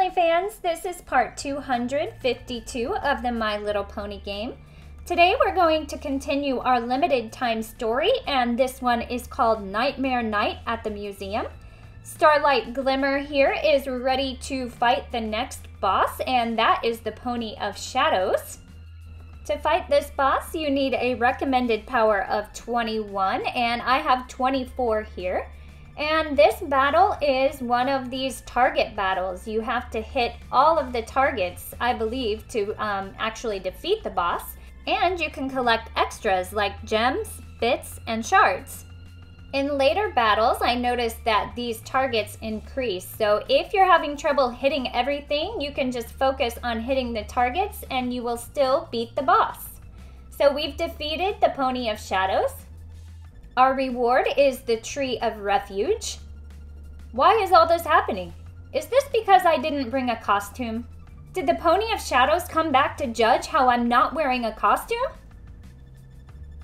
friendly fans, this is part 252 of the My Little Pony game. Today we're going to continue our limited time story, and this one is called Nightmare Night at the Museum. Starlight Glimmer here is ready to fight the next boss, and that is the Pony of Shadows. To fight this boss, you need a recommended power of 21, and I have 24 here. And this battle is one of these target battles. You have to hit all of the targets, I believe, to actually defeat the boss. And you can collect extras like gems, bits, and shards. In later battles, I noticed that these targets increase. So if you're having trouble hitting everything, you can just focus on hitting the targets and you will still beat the boss. So we've defeated the Pony of Shadows. Our reward is the Tree of Refuge. Why is all this happening? Is this because I didn't bring a costume? Did the Pony of Shadows come back to judge how I'm not wearing a costume?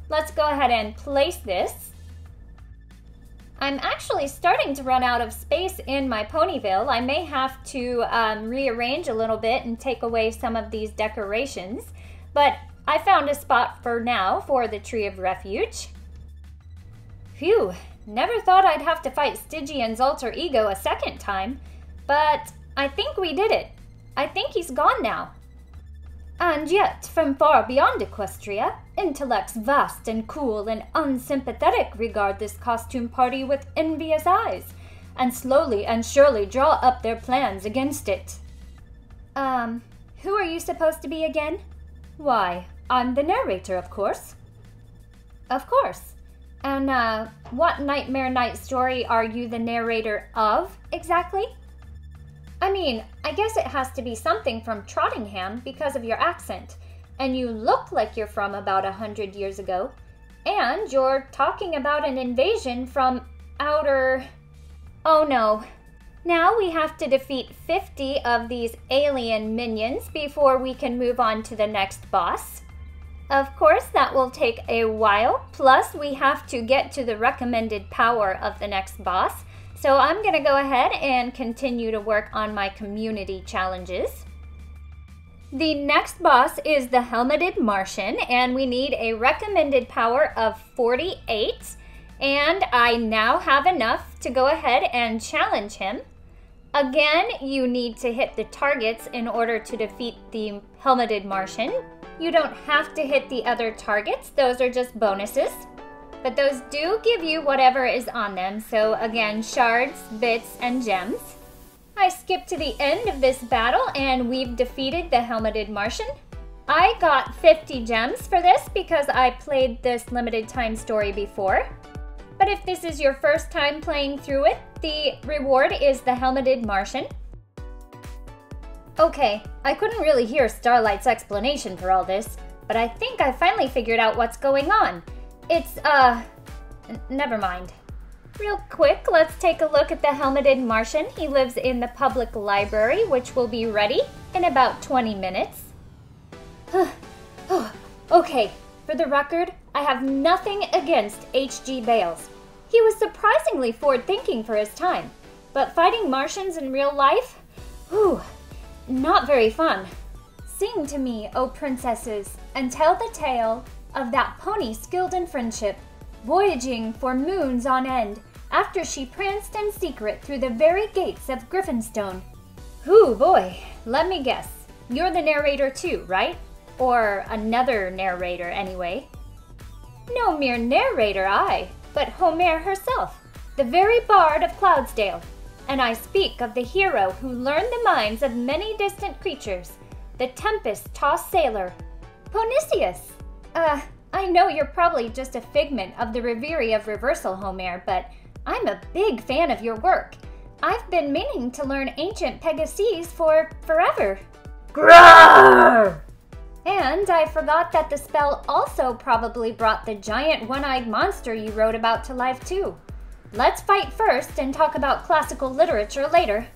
Let's go ahead and place this. I'm actually starting to run out of space in my Ponyville. I may have to rearrange a little bit and take away some of these decorations, but I found a spot for now for the Tree of Refuge. Phew, never thought I'd have to fight Stygian's alter ego a second time, but I think we did it. I think he's gone now. And yet, from far beyond Equestria, intellects vast and cool and unsympathetic regard this costume party with envious eyes, and slowly and surely draw up their plans against it. Who are you supposed to be again? Why, I'm the narrator, of course. Of course. And, what Nightmare Night story are you the narrator of, exactly? I mean, I guess it has to be something from Trottingham because of your accent. And you look like you're from about 100 years ago. And you're talking about an invasion from outer... Oh no. Now we have to defeat 50 of these alien minions before we can move on to the next boss. Of course, that will take a while, plus we have to get to the recommended power of the next boss. So I'm going to go ahead and continue to work on my community challenges. The next boss is the Helmeted Martian, and we need a recommended power of 48. And I now have enough to go ahead and challenge him. Again, you need to hit the targets in order to defeat the Helmeted Martian. You don't have to hit the other targets, those are just bonuses. But those do give you whatever is on them, so again, shards, bits, and gems. I skipped to the end of this battle and we've defeated the Helmeted Martian. I got 50 gems for this because I played this limited time story before. But if this is your first time playing through it, the reward is the Helmeted Martian. Okay, I couldn't really hear Starlight's explanation for all this, but I think I finally figured out what's going on. It's, never mind. Real quick, let's take a look at the Helmeted Martian. He lives in the public library, which will be ready in about 20 minutes. Okay, for the record, I have nothing against H.G. Bales. He was surprisingly forward-thinking for his time, but fighting Martians in real life? Whew. Not very fun. Sing to me, O princesses, and tell the tale of that pony skilled in friendship, voyaging for moons on end after she pranced in secret through the very gates of Griffinstone. Whew, boy, let me guess. You're the narrator too, right? Or another narrator, anyway. No mere narrator, but Homer herself, the very bard of Cloudsdale. And I speak of the hero who learned the minds of many distant creatures, the tempest-tossed sailor, Ponicius. I know you're probably just a figment of the reverie of Reversal, Homer, but I'm a big fan of your work. I've been meaning to learn ancient Pegasese for forever. Grrr! And I forgot that the spell also probably brought the giant one-eyed monster you wrote about to life too. Let's fight first and talk about classical literature later.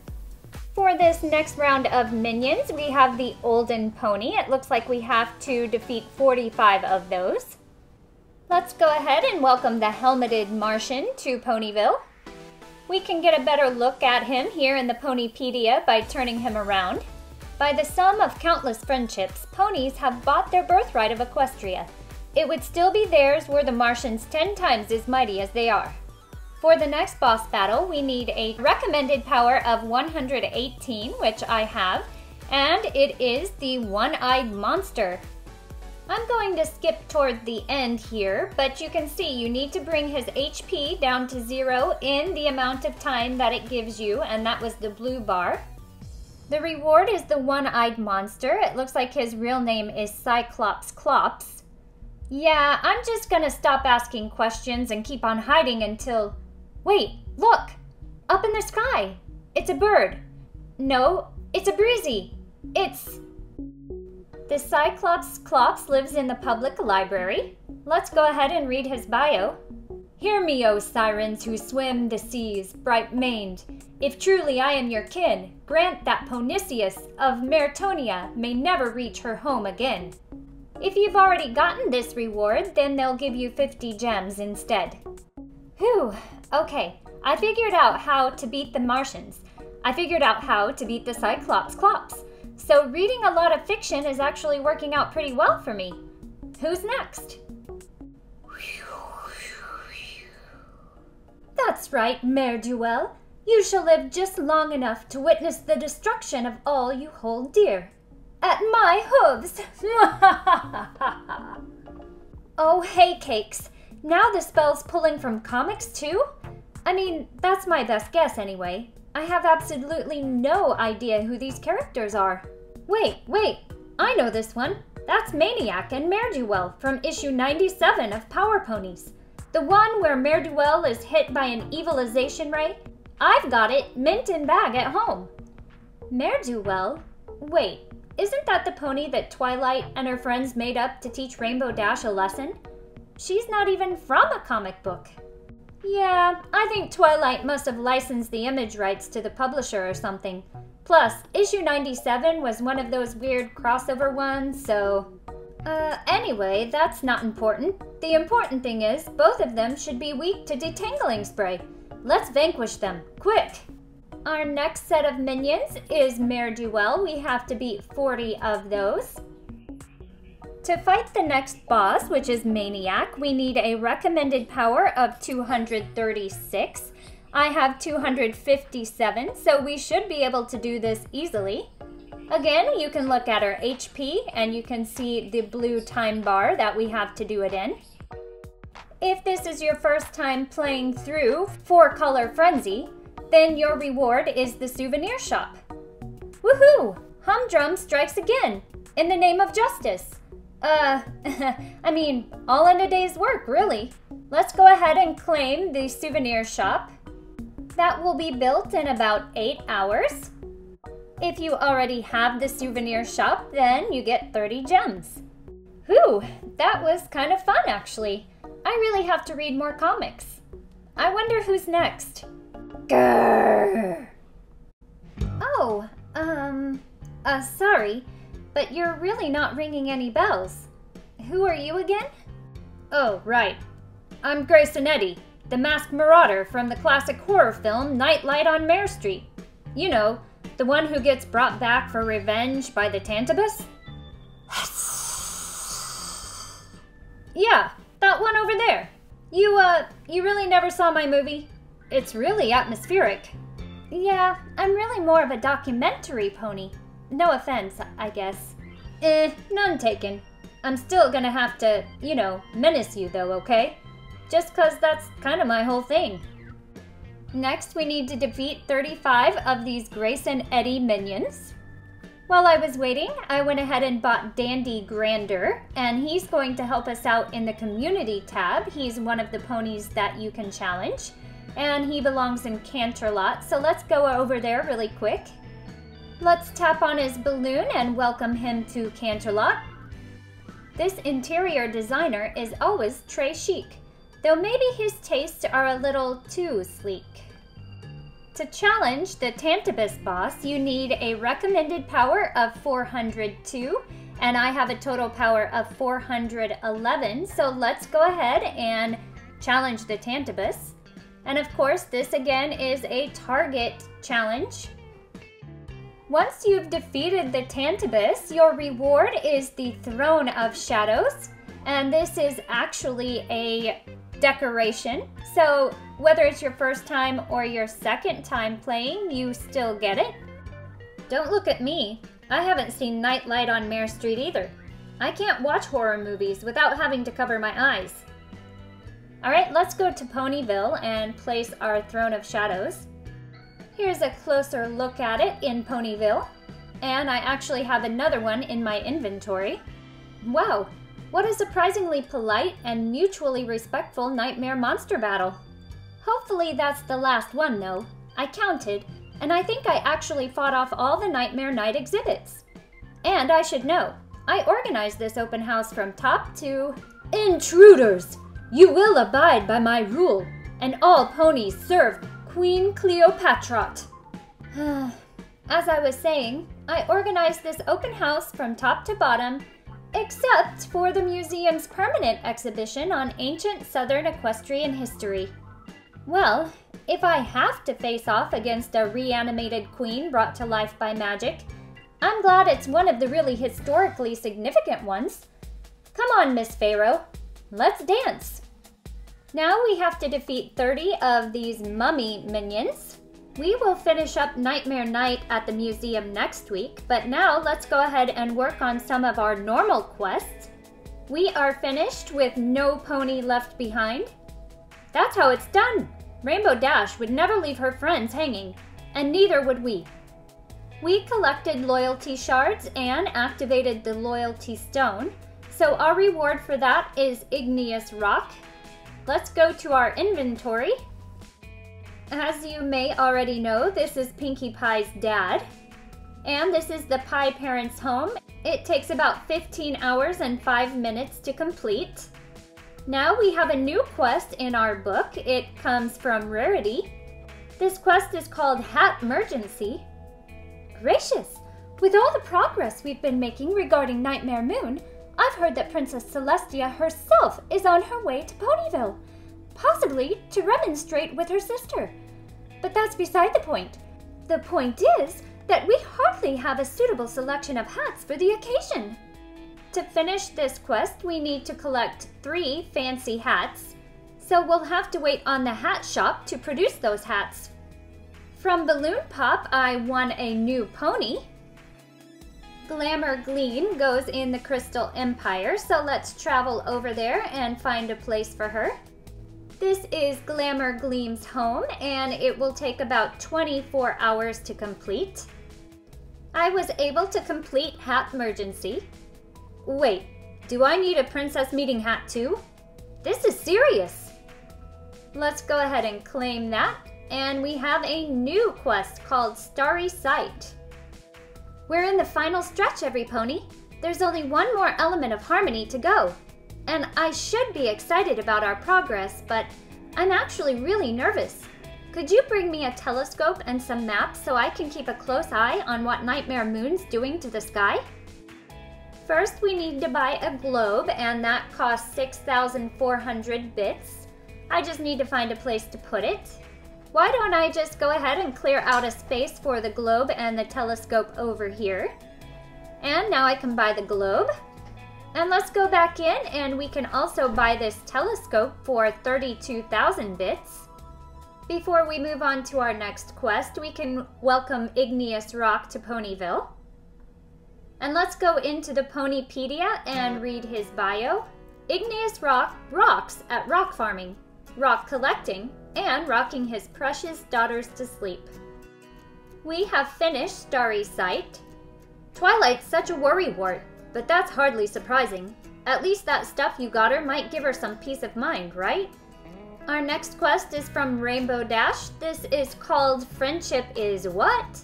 For this next round of minions, we have the Olden Pony. It looks like we have to defeat 45 of those. Let's go ahead and welcome the Helmeted Martian to Ponyville. We can get a better look at him here in the Ponypedia by turning him around. By the sum of countless friendships, ponies have bought their birthright of Equestria. It would still be theirs were the Martians 10 times as mighty as they are. For the next boss battle, we need a recommended power of 118, which I have, and it is the One-Eyed Monster. I'm going to skip toward the end here, but you can see you need to bring his HP down to 0 in the amount of time that it gives you, and that was the blue bar. The reward is the One-Eyed Monster. It looks like his real name is Cyclops Clops. Yeah, I'm just gonna stop asking questions and keep on hiding until... Wait, look! Up in the sky! It's a bird. No, it's a breezy. It's... The Cyclops Clops lives in the public library. Let's go ahead and read his bio. Hear me, O sirens who swim the seas, bright-maned. If truly I am your kin, grant that Ponicius of Mertonia may never reach her home again. If you've already gotten this reward, then they'll give you 50 gems instead. Whew, okay, I figured out how to beat the Martians. I figured out how to beat the Cyclops Clops. So reading a lot of fiction is actually working out pretty well for me. Who's next? That's right, Mare Duel. You shall live just long enough to witness the destruction of all you hold dear. At my hooves! Oh, hey cakes. Now the spell's pulling from comics too? I mean, that's my best guess anyway. I have absolutely no idea who these characters are. Wait, I know this one. That's Maniac and Mare Duel from issue 97 of Power Ponies. The one where Mare Duel is hit by an evilization ray. I've got it mint in bag at home. Mare Duel? Wait, isn't that the pony that Twilight and her friends made up to teach Rainbow Dash a lesson? She's not even from a comic book. Yeah, I think Twilight must have licensed the image rights to the publisher or something. Plus, issue 97 was one of those weird crossover ones, so... Anyway, that's not important. The important thing is, both of them should be weak to detangling spray. Let's vanquish them, quick! Our next set of minions is Mare Duel. We have to beat 40 of those. To fight the next boss, which is Maniac, we need a recommended power of 236. I have 257, so we should be able to do this easily. Again, you can look at our HP, and you can see the blue time bar that we have to do it in. If this is your first time playing through 4-Color Frenzy, then your reward is the souvenir shop. Woohoo! Humdrum strikes again, in the name of justice. I mean, all in a day's work, really. Let's go ahead and claim the souvenir shop. That will be built in about 8 hours. If you already have the souvenir shop, then you get 30 gems. Whew, that was kind of fun, actually. I really have to read more comics. I wonder who's next. Grrr. Oh, sorry. But you're really not ringing any bells. Who are you again? Oh, right. I'm Grayson Eddy, the masked marauder from the classic horror film Nightlight on Mare Street. You know, the one who gets brought back for revenge by the Tantibus? Yeah, that one over there. You really never saw my movie? It's really atmospheric. Yeah, I'm really more of a documentary pony. No offense, I guess. None taken. I'm still gonna have to, menace you though, okay? Just 'cause that's kind of my whole thing. Next, we need to defeat 35 of these Grayson Eddy minions. While I was waiting, I went ahead and bought Dandy Grander, and he's going to help us out in the community tab. He's one of the ponies that you can challenge, and he belongs in Canterlot, so let's go over there really quick. Let's tap on his balloon and welcome him to Canterlot. This interior designer is always très chic, though maybe his tastes are a little too sleek. To challenge the Tantibus boss, you need a recommended power of 402, and I have a total power of 411, so let's go ahead and challenge the Tantibus. And of course, this again is a target challenge. Once you've defeated the Tantabus, your reward is the Throne of Shadows. And this is actually a decoration. So whether it's your first time or your second time playing, you still get it. Don't look at me. I haven't seen Nightlight on Mare Street either. I can't watch horror movies without having to cover my eyes. Alright, let's go to Ponyville and place our Throne of Shadows. Here's a closer look at it in Ponyville. And I actually have another one in my inventory. Wow, what a surprisingly polite and mutually respectful nightmare monster battle. Hopefully that's the last one though. I counted, and I think I actually fought off all the Nightmare Night exhibits. And I should know, I organized this open house from top to... Intruders! You will abide by my rule, and all ponies serve Queen Cleopatra. As I was saying, I organized this open house from top to bottom, except for the museum's permanent exhibition on ancient Southern equestrian history. Well, if I have to face off against a reanimated queen brought to life by magic, I'm glad it's one of the really historically significant ones. Come on, Miss Pharaoh, let's dance. Now we have to defeat 30 of these mummy minions. We will finish up Nightmare Night at the museum next week, but now let's go ahead and work on some of our normal quests. We are finished with No Pony Left Behind. That's how it's done. Rainbow Dash would never leave her friends hanging, and neither would we. We collected loyalty shards and activated the loyalty stone, so our reward for that is igneous rock. Let's go to our inventory. As you may already know, this is Pinkie Pie's dad, and this is the Pie Parents' home. It takes about 15 hours and 5 minutes to complete. Now we have a new quest in our book. It comes from Rarity. This quest is called Hat Emergency. Gracious! With all the progress we've been making regarding Nightmare Moon, I've heard that Princess Celestia herself is on her way to Ponyville, possibly to remonstrate with her sister. But that's beside the point. The point is that we hardly have a suitable selection of hats for the occasion. To finish this quest, we need to collect 3 fancy hats, so we'll have to wait on the hat shop to produce those hats. From Balloon Pop, I won a new pony. Glamour Gleam goes in the Crystal Empire, so let's travel over there and find a place for her. This is Glamour Gleam's home, and it will take about 24 hours to complete. I was able to complete Hat Emergency. Wait, do I need a princess meeting hat too? This is serious. Let's go ahead and claim that, and we have a new quest called Starry Sight. We're in the final stretch, every pony. There's only one more element of harmony to go. And I should be excited about our progress, but I'm actually really nervous. Could you bring me a telescope and some maps so I can keep a close eye on what Nightmare Moon's doing to the sky? First, we need to buy a globe, and that costs 6,400 bits. I just need to find a place to put it. Why don't I just go ahead and clear out a space for the globe and the telescope over here. And now I can buy the globe. And let's go back in, and we can also buy this telescope for 32,000 bits. Before we move on to our next quest, we can welcome Igneous Rock to Ponyville. And let's go into the Ponypedia and read his bio. Igneous Rock rocks at rock farming, rock collecting, and rocking his precious daughters to sleep. We have finished Starry Sight. Twilight's such a worrywart, but that's hardly surprising. At least that stuff you got her might give her some peace of mind, right? Our next quest is from Rainbow Dash. This is called Friendship is What?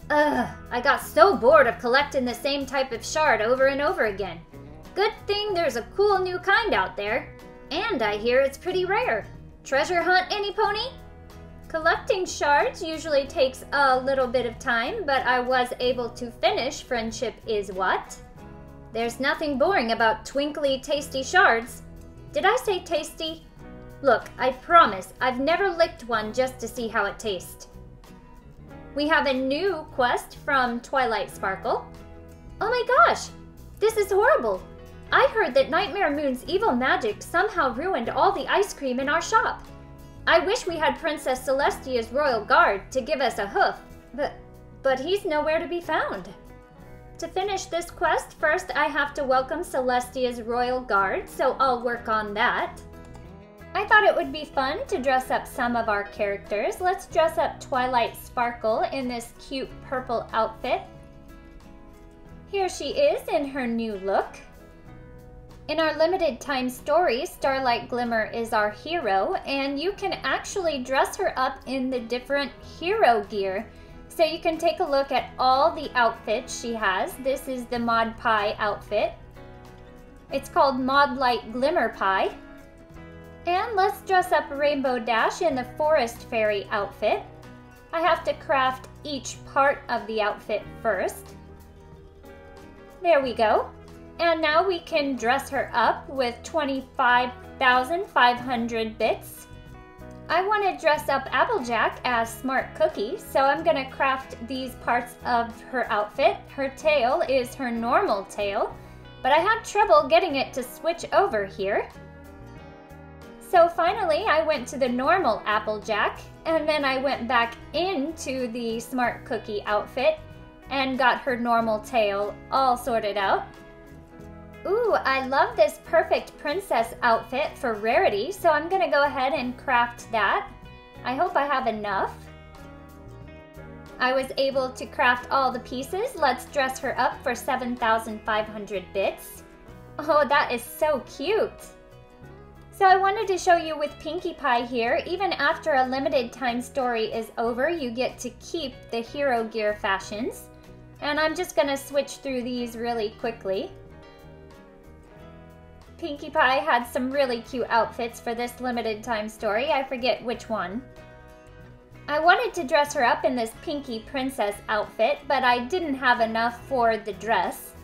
I got so bored of collecting the same type of shard over and over again. Good thing there's a cool new kind out there. And I hear it's pretty rare. Treasure hunt, any pony? Collecting shards usually takes a little bit of time, but I was able to finish Friendship is What? There's nothing boring about twinkly, tasty shards. Did I say tasty? Look, I promise, I've never licked one just to see how it tastes. We have a new quest from Twilight Sparkle. Oh my gosh, this is horrible. I heard that Nightmare Moon's evil magic somehow ruined all the ice cream in our shop. I wish we had Princess Celestia's royal guard to give us a hoof, but he's nowhere to be found. To finish this quest, first I have to welcome Celestia's royal guard, so I'll work on that. I thought it would be fun to dress up some of our characters. Let's dress up Twilight Sparkle in this cute purple outfit. Here she is in her new look. In our limited time story, Starlight Glimmer is our hero, and you can actually dress her up in the different hero gear. So you can take a look at all the outfits she has. This is the Mod Pie outfit. It's called Mod Light Glimmer Pie. And let's dress up Rainbow Dash in the Forest Fairy outfit. I have to craft each part of the outfit first. There we go. And now we can dress her up with 25,500 bits. I want to dress up Applejack as Smart Cookie, so I'm going to craft these parts of her outfit. Her tail is her normal tail, but I had trouble getting it to switch over here. So finally, I went to the normal Applejack, and then I went back into the Smart Cookie outfit and got her normal tail all sorted out. Ooh, I love this perfect princess outfit for rarity, so I'm gonna go ahead and craft that. I hope I have enough. I was able to craft all the pieces. Let's dress her up for 7,500 bits. Oh, that is so cute. So I wanted to show you with Pinkie Pie here, even after a limited time story is over, you get to keep the hero gear fashions. And I'm just gonna switch through these really quickly. Pinkie Pie had some really cute outfits for this limited time story. I forget which one. I wanted to dress her up in this Pinkie Princess outfit, but I didn't have enough for the dress.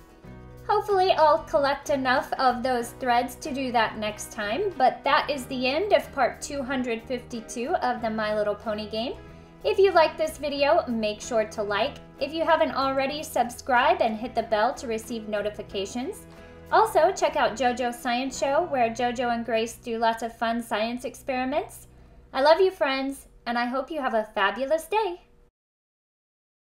Hopefully I'll collect enough of those threads to do that next time, but that is the end of part 252 of the My Little Pony game. If you like this video, make sure to like. If you haven't already, subscribe and hit the bell to receive notifications. Also, check out JoJo's Science Show, where JoJo and Grace do lots of fun science experiments. I love you, friends, and I hope you have a fabulous day.